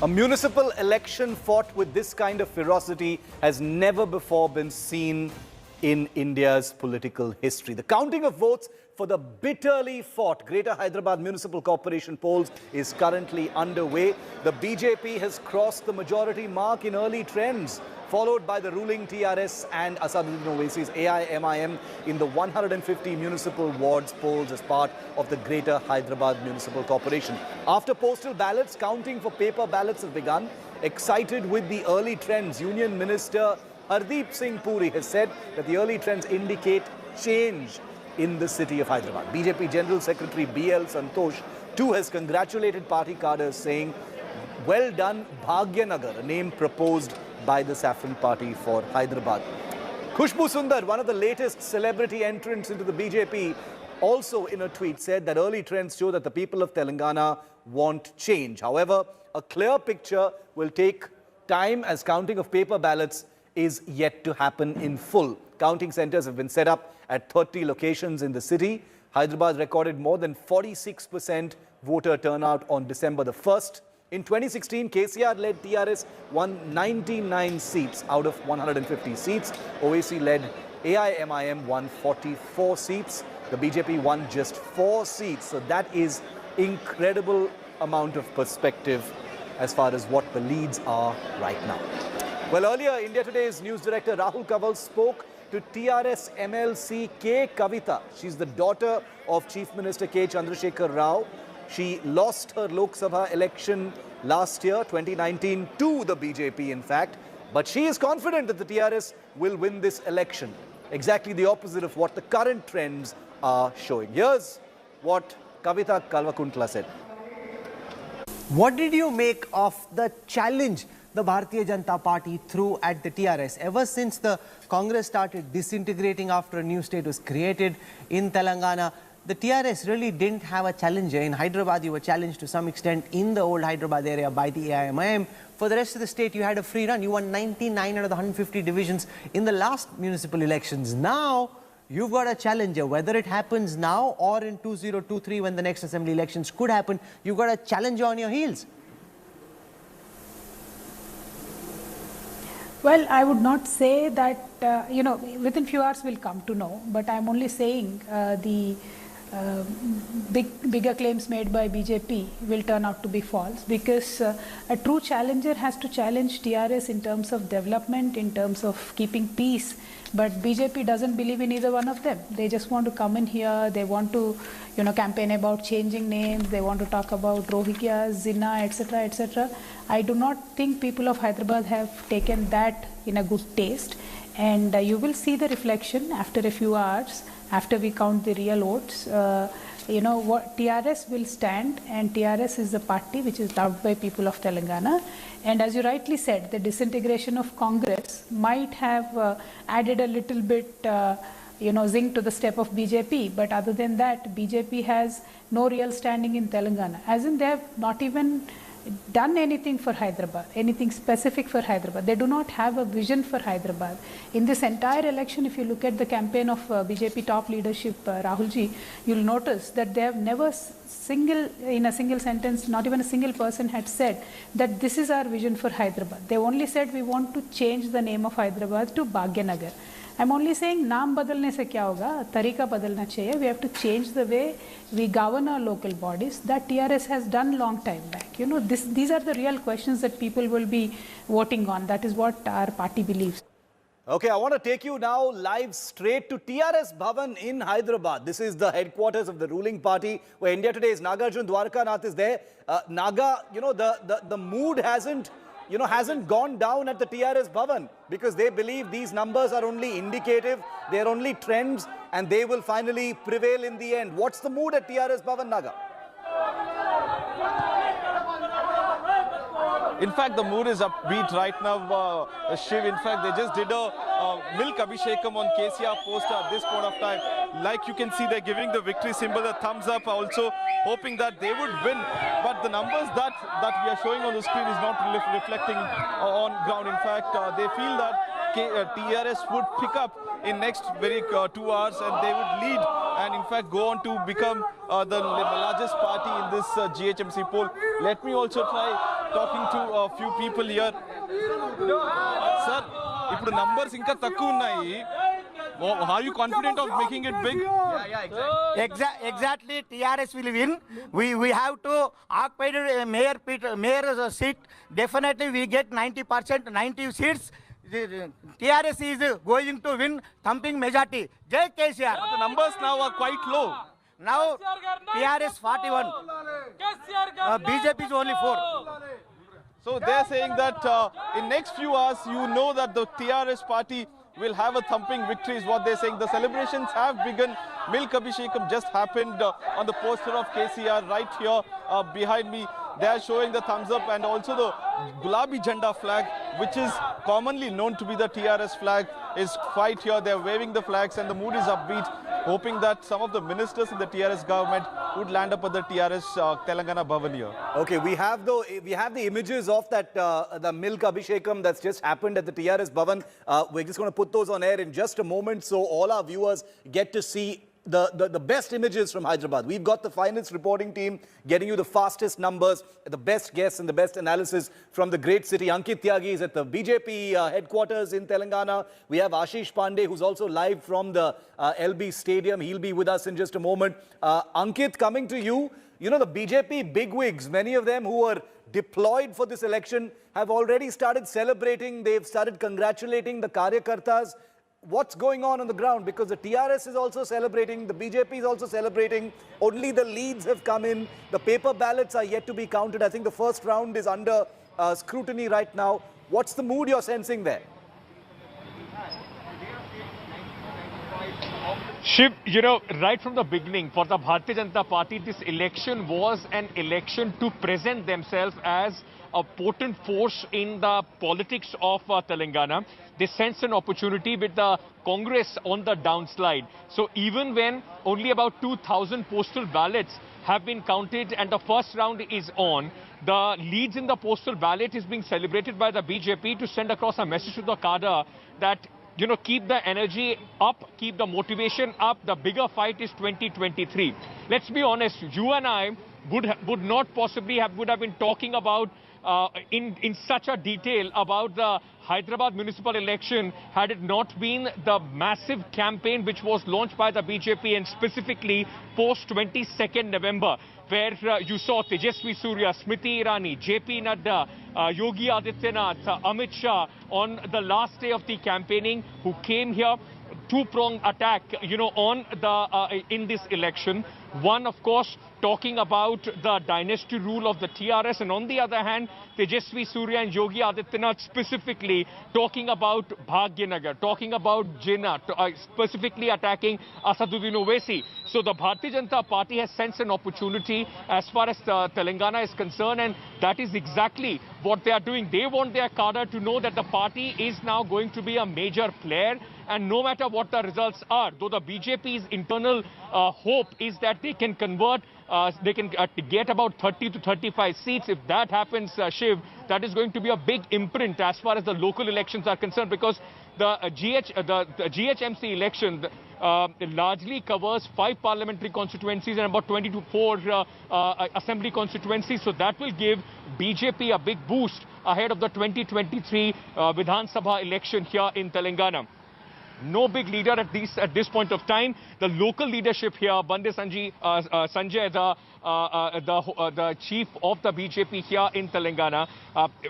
A municipal election fought with this kind of ferocity has never before been seen in India's political history. The counting of votes for the bitterly fought Greater Hyderabad Municipal Corporation polls is currently underway. The BJP has crossed the majority mark in early trends, followed by the ruling TRS and Asaduddin Owaisi's AIMIM in the 150 municipal wards polls as part of the Greater Hyderabad Municipal Corporation. After postal ballots, counting for paper ballots have begun. Excited with the early trends, Union Minister Hardeep Singh Puri has said that the early trends indicate change in the city of Hyderabad. BJP General Secretary BL Santosh too has congratulated party cadres, saying, "Well done, Bhagyanagar," a name proposed by the Saffron Party for Hyderabad. Khushbhu Sundar, one of the latest celebrity entrants into the BJP, also in a tweet said that early trends show that the people of Telengana want change. However, a clear picture will take time as counting of paper ballots is yet to happen in full. Counting centers have been set up at 30 locations in the city. Hyderabad recorded more than 46% voter turnout on December the 1st. In 2016, KCR-led TRS won 99 seats out of 150 seats. Owaisi-led AIMIM won 44 seats. The BJP won just 4 seats. So that is incredible amount of perspective as far as what the leads are right now. Well, earlier, India Today's news director Rahul Kaval spoke to TRS MLC K. Kavita. She's the daughter of Chief Minister K. Chandrasekhar Rao. She lost her Lok Sabha election last year, 2019, to the BJP, in fact. But she is confident that the TRS will win this election. Exactly the opposite of what the current trends are showing. Here's what Kavita Kalvakuntla said. What did you make of the challenge the Bharatiya Janata Party threw at the TRS? Ever since the Congress started disintegrating after a new state was created in Telangana, the TRS really didn't have a challenger. In Hyderabad, you were challenged to some extent in the old Hyderabad area by the AIMIM. For the rest of the state, you had a free run. You won 99 out of the 150 divisions in the last municipal elections. Now, you've got a challenger. Whether it happens now or in 2023 when the next assembly elections could happen, you've got a challenger on your heels. Well, I would not say that, within few hours we'll come to know, but I'm only saying the bigger claims made by BJP will turn out to be false, because a true challenger has to challenge TRS in terms of development, in terms of keeping peace. But BJP doesn't believe in either one of them. They just want to come in here, they want to, campaign about changing names, they want to talk about Rohingya, Zina, etc., etc. I do not think people of Hyderabad have taken that in a good taste. And you will see the reflection after a few hours, after we count the real votes. What TRS will stand, and TRS is the party which is loved by people of Telangana. And as you rightly said, the disintegration of Congress might have added a little bit, zing to the step of BJP. But other than that, BJP has no real standing in Telangana. As in, they have not even done anything for Hyderabad, anything specific for Hyderabad. They do not have a vision for Hyderabad. In this entire election, if you look at the campaign of BJP top leadership, Rahulji, you'll notice that they have never in a single sentence, not even a single person had said that this is our vision for Hyderabad. They only said we want to change the name of Hyderabad to Bhagyanagar. I'm only saying naam badalne se kya hoga, tarika badalna chahiye. We have to change the way we govern our local bodies. That TRS has done long time back. These are the real questions that people will be voting on. That is what our party believes. Okay, I want to take you now live straight to TRS Bhavan in Hyderabad. This is the headquarters of the ruling party, where India Today's Nagarjun Dwarkanath is there. Naga, the mood hasn't gone down at the TRS Bhavan, because they believe these numbers are only indicative, they're only trends, and they will finally prevail in the end. What's the mood at TRS Bhavan, Naga? In fact, the mood is upbeat right now, Shiv. In fact, they just did a milk abhishekam on KCR poster at this point of time. Like you can see, they're giving the victory symbol a thumbs up, also hoping that they would win. But the numbers that we are showing on the screen is not reflecting on ground. In fact, they feel that TRS would pick up in next 2 hours, and they would lead and in fact go on to become the largest party in this GHMC poll. Let me also try talking to a few people here. Sir, ఇప్పుడు numbers ఇంకా తక్కువ ఉన్నాయి. Are you confident of making it big? Exactly. TRS will win. We have to occupy mayor seat. Definitely we get 90%, 90 seats. TRS is going to win thumping majority. Jai KCR. But the numbers now are quite low. Now TRS 41. BJP is only 4. So they're saying that in next few hours, you know that the TRS party will have a thumping victory is what they're saying. The celebrations have begun. Milk Abhishekam just happened on the poster of KCR right here behind me. They are showing the thumbs up and also the Gulabi Janda flag, which is commonly known to be the TRS flag, is quite here. They're waving the flags and the mood is upbeat, hoping that some of the ministers in the TRS government would land up at the TRS Telengana Bhavan here. Okay, we have the images of that the Milk Abhishekam that's just happened at the TRS Bhavan. We're just going to put those on air in just a moment so all our viewers get to see the best images from Hyderabad. We've got the finest reporting team getting you the fastest numbers, the best guests and the best analysis from the great city. Ankit Tyagi is at the BJP headquarters in Telangana. We have Ashish Pandey, who's also live from the LB Stadium. He'll be with us in just a moment. Ankit, coming to you, you know the BJP bigwigs, many of them who were deployed for this election have already started celebrating. They've started congratulating the Karyakartas. What's going on the ground? Because the TRS is also celebrating, the BJP is also celebrating. Only the leads have come in. The paper ballots are yet to be counted. I think the first round is under scrutiny right now. What's the mood you're sensing there? Shiv, you know, right from the beginning, for the Bharatiya Janata Party, this election was an election to present themselves as a potent force in the politics of Telangana. They sensed an opportunity with the Congress on the downslide. So even when only about 2,000 postal ballots have been counted and the first round is on, the leads in the postal ballot is being celebrated by the BJP to send across a message to the cadre that, you know, keep the energy up, keep the motivation up. The bigger fight is 2023. Let's be honest, you and I would not possibly would have been talking about in such a detail about the Hyderabad municipal election had it not been the massive campaign which was launched by the BJP and specifically post 22nd November, where you saw Tejasvi Surya, Smriti Irani, JP Nadda, Yogi Adityanath, Amit Shah on the last day of the campaigning, who came here. Two-pronged attack, you know, on the in this election. One, of course, talking about the dynasty rule of the TRS, and on the other hand, Tejasvi Surya and Yogi Adityanath specifically talking about Bhagyanagar, talking about Jinnah, specifically attacking Asaduddin Owaisi. So the Bharatiya Janata Party has sensed an opportunity as far as Telangana is concerned, and that is exactly what they are doing. They want their cadre to know that the party is now going to be a major player, and no matter what the results are, though the BJP's internal hope is that they can convert, they can get about 30 to 35 seats. If that happens, Shiv, that is going to be a big imprint as far as the local elections are concerned, because the GHMC election largely covers 5 parliamentary constituencies and about 20 to 4 assembly constituencies. So that will give BJP a big boost ahead of the 2023 Vidhan Sabha election here in Telangana. No big leader at this point of time. The local leadership here, Bande Sanjay, the chief of the BJP here in Telangana,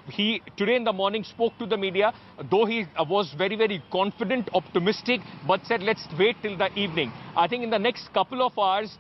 he today in the morning spoke to the media, though he was very, very confident, optimistic, but said let's wait till the evening. I think in the next couple of hours,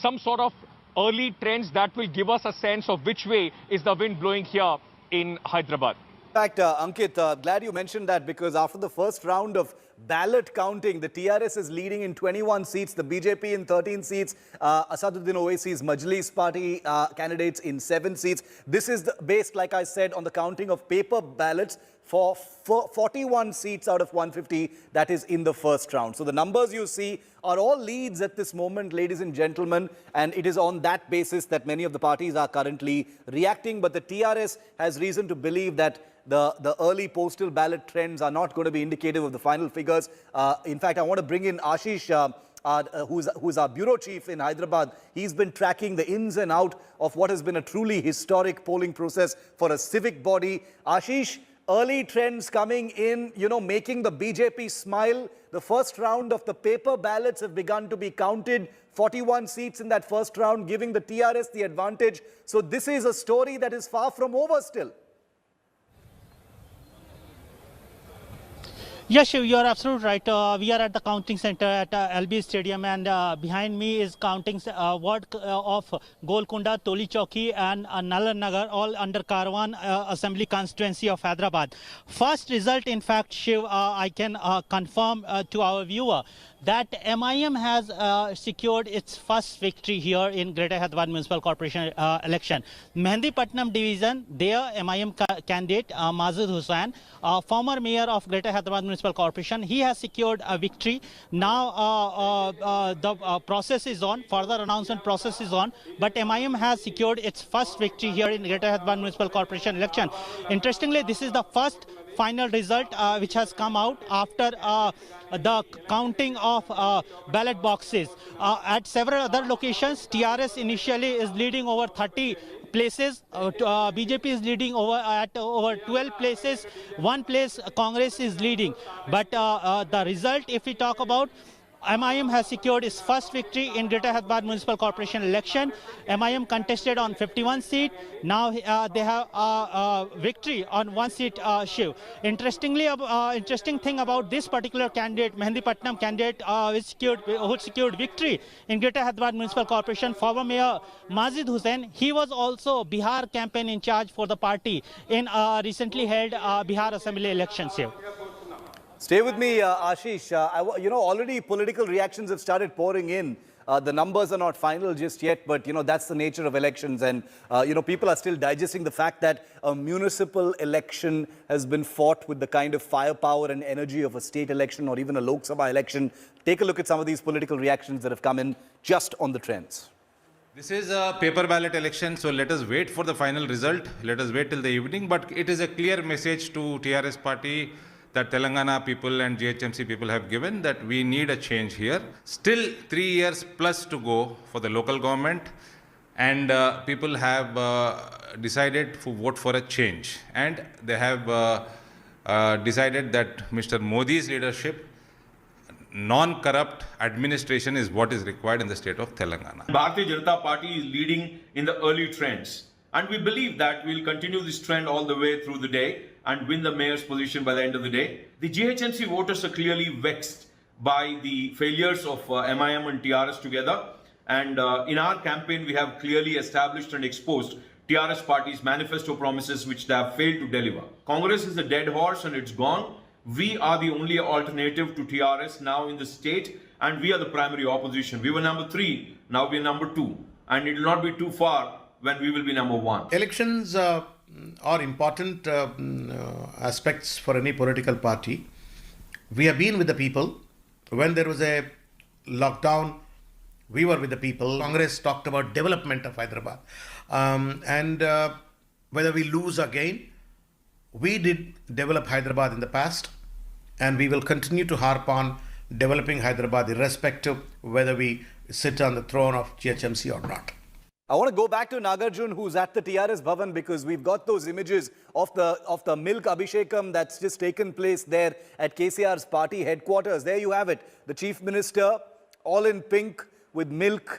some sort of early trends that will give us a sense of which way is the wind blowing here in Hyderabad. In fact, Ankit, glad you mentioned that, because after the first round of ballot counting, the TRS is leading in 21 seats, the BJP in 13 seats, Asaduddin Owaisi's Majlis Party candidates in 7 seats. This is based, like I said, on the counting of paper ballots for 41 seats out of 150 that is in the first round. So the numbers you see are all leads at this moment, ladies and gentlemen, and it is on that basis that many of the parties are currently reacting. But the TRS has reason to believe that the early postal ballot trends are not going to be indicative of the final figures. In fact, I want to bring in Ashish who's our bureau chief in Hyderabad. He's been tracking the ins and out of what has been a truly historic polling process for a civic body. Ashish, early trends coming in, making the BJP smile. The first round of the paper ballots have begun to be counted. 41 seats in that first round, giving the TRS the advantage. So this is a story that is far from over still. Yes, Shiv, you are absolutely right. We are at the counting center at LB Stadium, and behind me is counting ward of Golconda, Toli Chowki and Nalar Nagar, all under Karwan Assembly constituency of Hyderabad. First result, in fact, Shiv, I can confirm to our viewer that MIM has secured its first victory here in Greater Hyderabad Municipal Corporation election. Mehendipatnam division, their MIM candidate Mazid Hussain, former mayor of Greater Hyderabad Municipal Corporation, he has secured a victory. Now the process is on, further announcement process is on, but MIM has secured its first victory here in Greater Hyderabad Municipal Corporation election. Interestingly, this is the first final result which has come out after the counting of ballot boxes. At several other locations, TRS initially is leading over 30 places. BJP is leading at over 12 places. One place Congress is leading. But the result, if we talk about, MIM has secured its first victory in Greater Hyderabad Municipal Corporation election. MIM contested on 51 seat. Now they have victory on 1 seat, Shiv. Interestingly, interesting thing about this particular candidate, Mehendipatnam candidate, who secured victory in Greater Hyderabad Municipal Corporation, former Mayor Mazid Hussain, he was also Bihar campaign in charge for the party in recently held Bihar Assembly elections, Shiv. Stay with me, Ashish. Already political reactions have started pouring in. The numbers are not final just yet, but, that's the nature of elections. And, people are still digesting the fact that a municipal election has been fought with the kind of firepower and energy of a state election or even a Lok Sabha election. Take a look at some of these political reactions that have come in just on the trends. This is a paper ballot election, so let us wait for the final result. Let us wait till the evening. But it is a clear message to TRS party that Telengana people and GHMC people have given that we need a change here. Still 3 years plus to go for the local government, and people have decided to vote for a change. And they have decided that Mr. Modi's leadership, non-corrupt administration is what is required in the state of Telangana. Bharatiya Janata Party is leading in the early trends. And we believe that we'll continue this trend all the way through the day and win the mayor's position by the end of the day. The GHMC voters are clearly vexed by the failures of MIM and TRS together. And in our campaign, we have clearly established and exposed TRS party's manifesto promises which they have failed to deliver. Congress is a dead horse and it's gone. We are the only alternative to TRS now in the state, and we are the primary opposition. We were number 3, now we are number 2. And it will not be too far when we will be number 1. Elections are important aspects for any political party. We have been with the people. When there was a lockdown, we were with the people. Congress talked about development of Hyderabad. Whether we lose or gain, we did develop Hyderabad in the past, and we will continue to harp on developing Hyderabad irrespective whether we sit on the throne of GHMC or not. I want to go back to Nagarjun, who's at the TRS Bhavan, because we've got those images of the milk abhishekam that's just taken place there at KCR's party headquarters. There you have it. The Chief Minister, all in pink, with milk,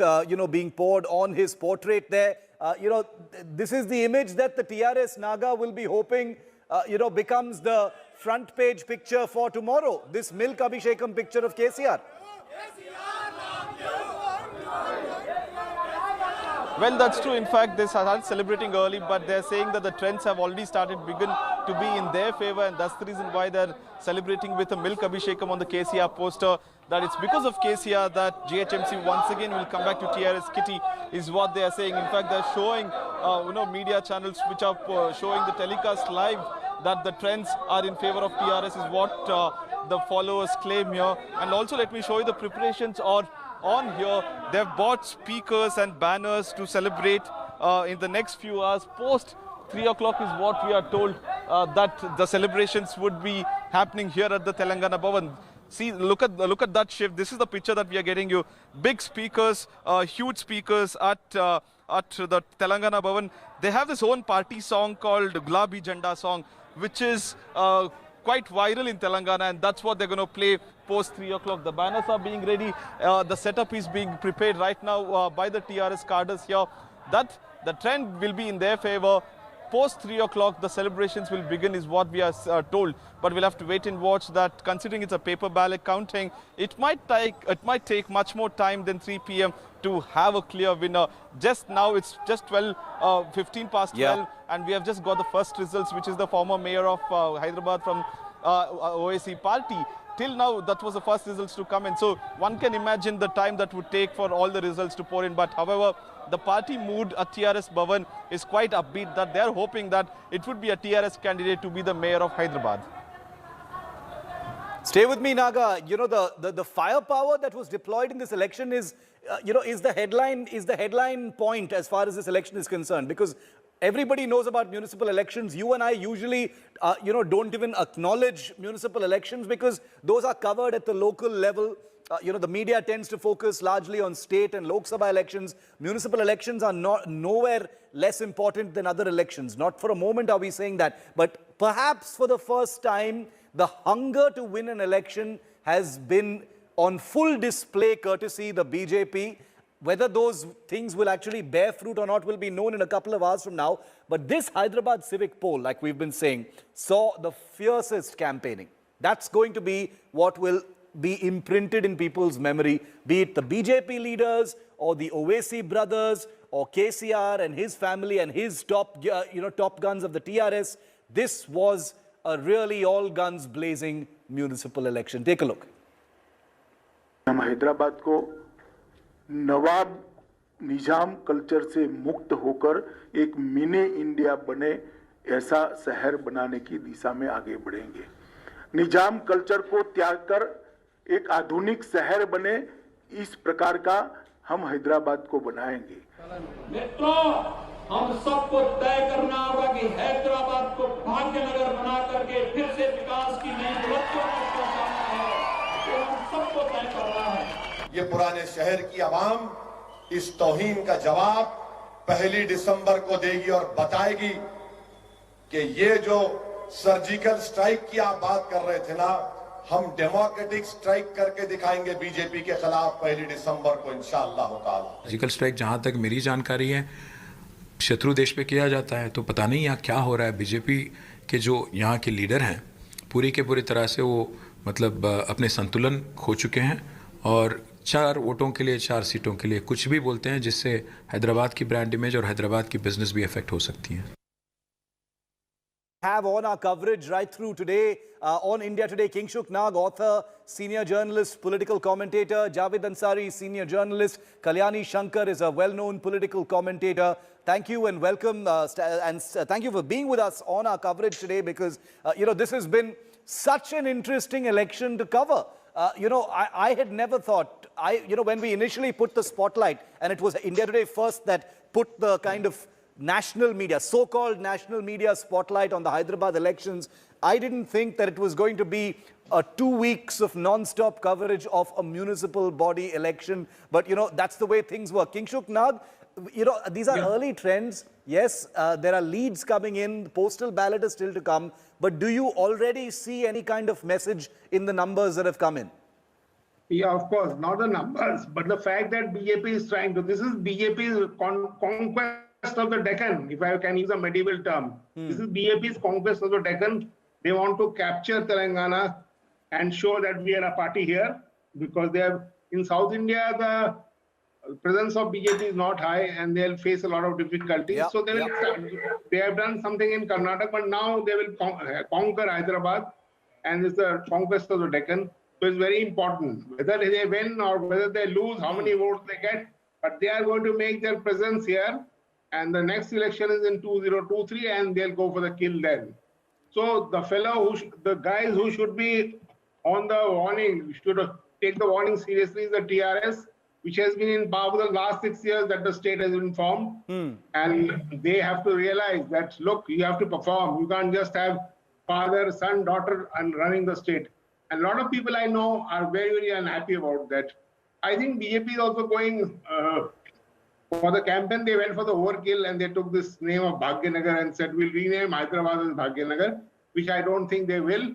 being poured on his portrait there. This is the image that the TRS Naga will be hoping, becomes the front page picture for tomorrow. This milk abhishekam picture of KCR. Well, that's true. In fact, they started celebrating early, but they're saying that the trends have already begun to be in their favor, and that's the reason why they're celebrating with a milk abhishekam on the KCR poster. That it's because of KCR that GHMC once again will come back to TRS kitty, is what they are saying. In fact, they're showing, media channels which are showing the telecast live that the trends are in favor of TRS is what the followers claim here. And also, let me show you the preparations on here. They've bought speakers and banners to celebrate in the next few hours. Post 3 o'clock is what we are told that the celebrations would be happening here at the Telengana Bhavan. See, look at that shift. This is the picture that we are getting you. Big speakers, huge speakers at the Telengana Bhavan. They have this own party song called Gulabi Janda song, which is quite viral in Telangana, and that's what they're going to play post 3 o'clock. The banners are being ready. The setup is being prepared right now by the TRS cadres here. That the trend will be in their favor. Post 3 o'clock, the celebrations will begin is what we are told. But we'll have to wait and watch that. Considering it's a paper ballot counting, it might take much more time than 3 p.m. to have a clear winner. Just now, it's just 15 past 12, and we have just got the first results, which is the former mayor of Hyderabad from OAC party. Till now, that was the first results to come in. So one can imagine the time that would take for all the results to pour in. But however, the party mood at TRS Bhavan is quite upbeat, that they are hoping that it would be a TRS candidate to be the mayor of Hyderabad. Stay with me, Naga. You know, the firepower that was deployed in this election is, is the headline point as far as this election is concerned, because everybody knows about municipal elections. You and I usually, don't even acknowledge municipal elections because those are covered at the local level. The media tends to focus largely on state and Lok Sabha elections. Municipal elections are nowhere less important than other elections. Not for a moment are we saying that. But perhaps for the first time, the hunger to win an election has been on full display courtesy the BJP. Whether those things will actually bear fruit or not will be known in a couple of hours from now. But this Hyderabad civic poll, like we've been saying, saw the fiercest campaigning. That's going to be what will be imprinted in people's memory, be it the BJP leaders or the OAC brothers or KCR and his family and his top guns of the TRS. This was a really all guns blazing municipal election. Take a look. हम हैदराबाद को नवाब निजाम culture से मुक्त होकर एक mini India बने ऐसा शहर बनाने की दिशा में आगे बढ़ेंगे। निजाम कल्चर को त्याग कर एक आधुनिक शहर बने, इस प्रकार का हम हैदराबाद को बनाएंगे। मित्रों, हम सबको तय करना होगा कि हैदराबाद को भाग्यनगर बना करके फिर से विकास की नई बुलंदियों तक पहुंचाना है। ये हम सबको तय करना है। ये पुराने शहर की आवाम इस तौहीन का जवाब 1 दिसंबर को देगी और बताएगी कि ये जो सर्जिकल स्ट्राइक की आप बात कर रहे थे ना, हम डेमोक्रेटिक स्ट्राइक करके दिखाएंगे बीजेपी के खिलाफ 1 दिसंबर को इंशाअल्लाह ताला। सर्जिकल स्ट्राइक जहां तक मेरी जानकारी है शत्रु देश पे किया जाता है, तो पता नहीं यहाँ क्या हो रहा है। बीजेपी के जो यहाँ के लीडर हैं पूरी के पूरी तरह से वो मतलब अपने संतुलन खो चुके हैं और 4 वोटों के लिए 4 सीटों के लिए कुछ भी बोलते हैं, जिससे हैदराबाद की ब्रांड इमेज और हैदराबाद की बिजनेस भी अफेक्ट हो सकती है। Have on our coverage right through today on India Today, Khushbhu Sundar, author, senior journalist, political commentator, Javed Ansari, senior journalist, Kalyani Shankar is a well-known political commentator. Thank you and welcome, and thank you for being with us on our coverage today, because this has been such an interesting election to cover. I had never thought, when we initially put the spotlight, and it was India Today first that put the kind of national media, so-called national media spotlight on the Hyderabad elections, I didn't think that it was going to be 2 weeks of non-stop coverage of a municipal body election. But, that's the way things work. Khushbhu Sundar, these are early trends. Yes, there are leads coming in. The postal ballot is still to come. But do you already see any kind of message in the numbers that have come in? Yeah, of course, not the numbers, but the fact that BJP is trying to, this is BJP's conquest of the Deccan, if I can use a medieval term. This is BJP's conquest of the Deccan. They want to capture Telengana and show that we are a party here, because they have, in South India, the presence of BJP is not high and they'll face a lot of difficulties. So they will they have done something in Karnataka, but now they will conquer Hyderabad, and it's the conquest of the Deccan. So it's very important. Whether they win or whether they lose, how many votes they get, but they are going to make their presence here. And the next election is in 2023, and they'll go for the kill then. So the guys who should be on the warning, should take the warning seriously, is the TRS, which has been in power for the last 6 years that the state has been formed. And they have to realize that, look, you have to perform. You can't just have father, son, daughter and running the state. And a lot of people I know are very, very unhappy about that. I think BJP is also going for the campaign. They went for the overkill and they took this name of Bhagyanagar and said, we'll rename Hyderabad as Bhagyanagar, which I don't think they will,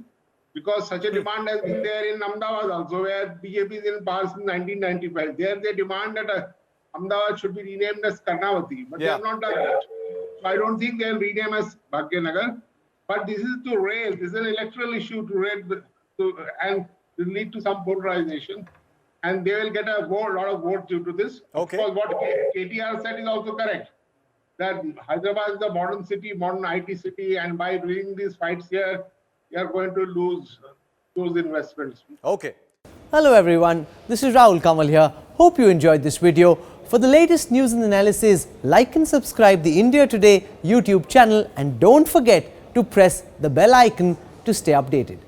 because such a demand has been there in Ahmedabad also, where BJP is in power since 1995. There they demand that Ahmedabad should be renamed as Karnavati, but they have not done that. So I don't think they'll rename as Bhagyanagar. But this is to raise, this is an electoral issue to raise, and will lead to some polarization. And they will get a lot of votes due to this. Okay. Because what KTR said is also correct, that Hyderabad is a modern city, modern IT city, and by doing these fights here, you are going to lose those investments. Okay. Hello everyone, this is Rahul Kamal here. Hope you enjoyed this video. For the latest news and analysis, like and subscribe the India Today YouTube channel, and don't forget to press the bell icon to stay updated.